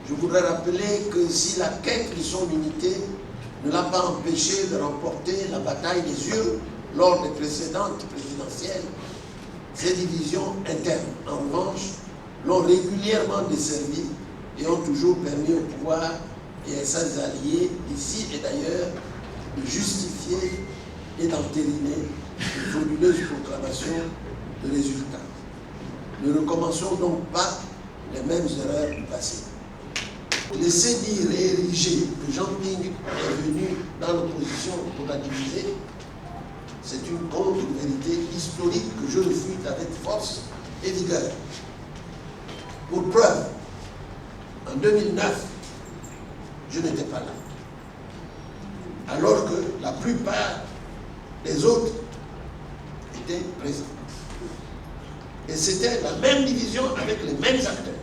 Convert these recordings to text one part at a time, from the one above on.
Je voudrais rappeler que si la quête de son unité ne l'a pas empêché de remporter la bataille des urnes lors des précédentes présidentielles, ces divisions internes, en revanche, l'ont régulièrement desservi et ont toujours permis au pouvoir et à ses alliés, ici et d'ailleurs, de justifier et d'entériner de frauduleuses proclamations de résultats. Ne recommençons donc pas les mêmes erreurs du passé. Laisser dire et ériger que Jean Ping est venu dans l'opposition pour la diviser, c'est une contre-vérité historique que je refute avec force et vigueur. Pour preuve, en 2009, je n'étais pas là. Alors que la plupart des autres étaient présents. Et c'était la même division avec les mêmes acteurs.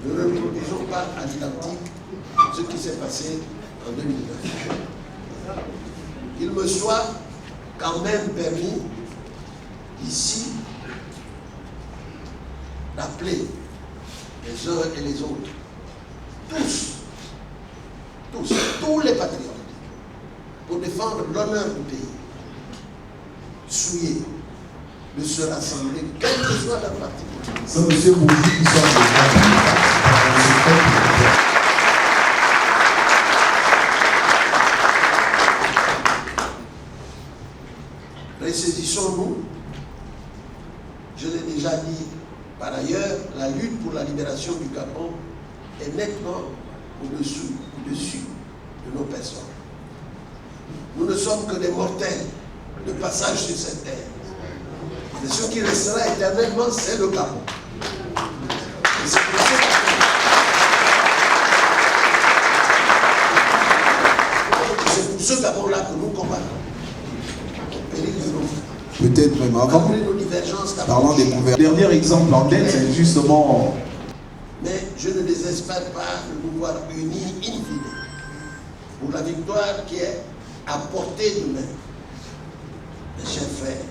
Ne reproduisons pas à l'identique ce qui s'est passé en 2009. Il me soit quand même permis, ici, d'appeler les uns et les autres, tous les patriotes, pour défendre l'honneur du pays, souillés de se rassembler, quel que soit leur parti politique. C'est M. Bourgi qui sort Ressaisissons-nous. Je l'ai déjà dit par ailleurs, la lutte pour la libération du Gabon est nettement au-dessus de nos personnes. Nous ne sommes que des mortels de passage sur cette terre. Et ce qui restera éternellement, c'est le Gabon. Et c'est pour ce Gabon-là que nous combattons. Peut-être même avant. Parlant des gouvernements. Dernier exemple en tête, c'est justement. Mais je ne désespère pas de nous voir unis in fine pour la victoire qui est à portée de main. Mes chers frères,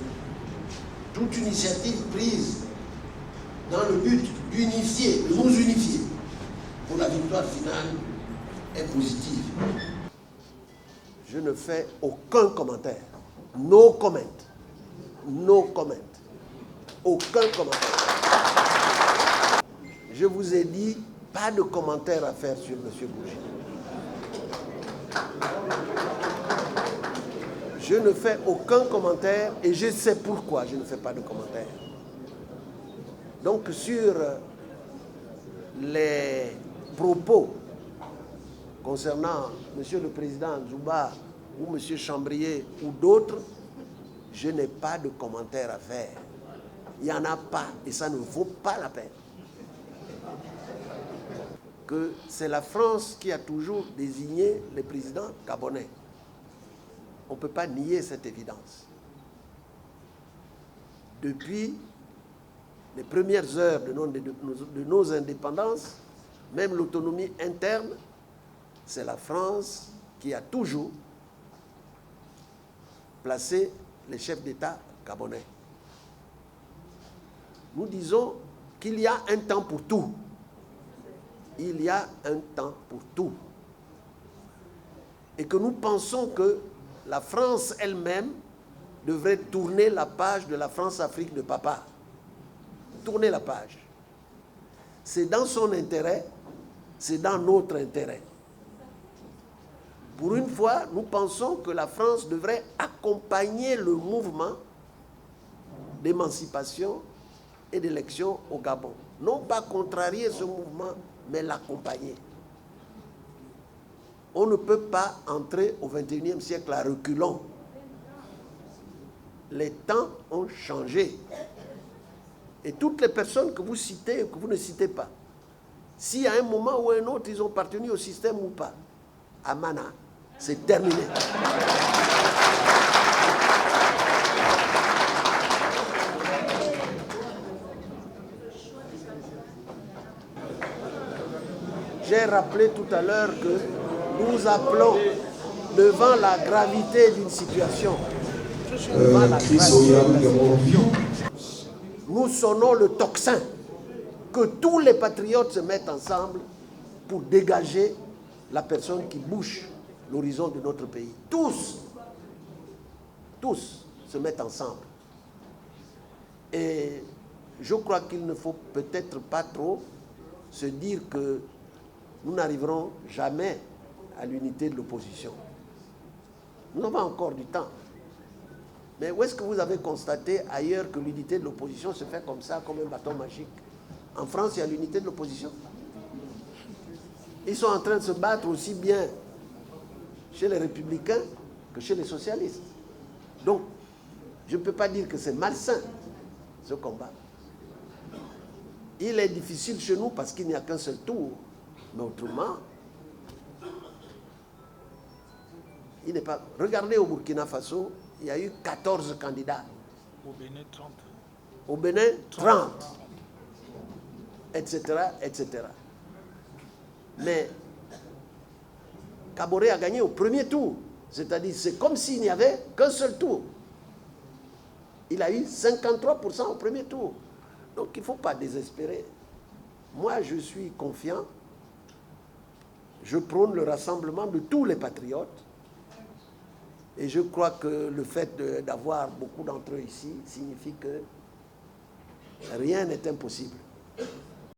toute initiative prise dans le but d'unifier, de nous unifier pour la victoire finale est positive. Je ne fais aucun commentaire. No comment. No comment. Aucun commentaire. Je vous ai dit, pas de commentaire à faire sur M. Bourgi. Je ne fais aucun commentaire et je sais pourquoi je ne fais pas de commentaire. Donc sur les propos concernant M. le Président Zouba ou M. Chambrier ou d'autres, je n'ai pas de commentaire à faire. Il n'y en a pas et ça ne vaut pas la peine. Que c'est la France qui a toujours désigné les présidents gabonais. On ne peut pas nier cette évidence. Depuis les premières heures de nos indépendances, même l'autonomie interne, c'est la France qui a toujours placé les chefs d'État gabonais. Nous disons qu'il y a un temps pour tout. Il y a un temps pour tout. Et que nous pensons que la France elle-même devrait tourner la page de la France-Afrique de papa. Tourner la page. C'est dans son intérêt, c'est dans notre intérêt. Pour une fois, nous pensons que la France devrait accompagner le mouvement d'émancipation et d'élection au Gabon. Non pas contrarier ce mouvement, mais l'accompagner. On ne peut pas entrer au XXIe siècle à reculons. Les temps ont changé. Et toutes les personnes que vous citez ou que vous ne citez pas, si à un moment ou à un autre ils ont appartenu au système ou pas, Amana, c'est terminé. J'ai rappelé tout à l'heure que nous appelons, devant la gravité d'une situation, nous sonnons le tocsin que tous les patriotes se mettent ensemble pour dégager la personne qui bouche l'horizon de notre pays. Tous se mettent ensemble. Et je crois qu'il ne faut peut-être pas trop se dire que nous n'arriverons jamais à l'unité de l'opposition. Nous avons encore du temps. Mais où est-ce que vous avez constaté ailleurs que l'unité de l'opposition se fait comme ça, comme un bâton magique? En France, il y a l'unité de l'opposition. Ils sont en train de se battre aussi bien chez les républicains que chez les socialistes. Donc, je ne peux pas dire que c'est malsain, ce combat. Il est difficile chez nous parce qu'il n'y a qu'un seul tour. Mais autrement, il n'est pas... Regardez au Burkina Faso, il y a eu 14 candidats. Au Bénin, 30. Au Bénin, 30. Etc., etc. Mais Kaboré a gagné au premier tour. C'est-à-dire, c'est comme s'il n'y avait qu'un seul tour. Il a eu 53% au premier tour. Donc, il ne faut pas désespérer. Moi, je suis confiant. Je prône le rassemblement de tous les patriotes. Et je crois que le fait d'avoir beaucoup d'entre eux ici signifie que rien n'est impossible.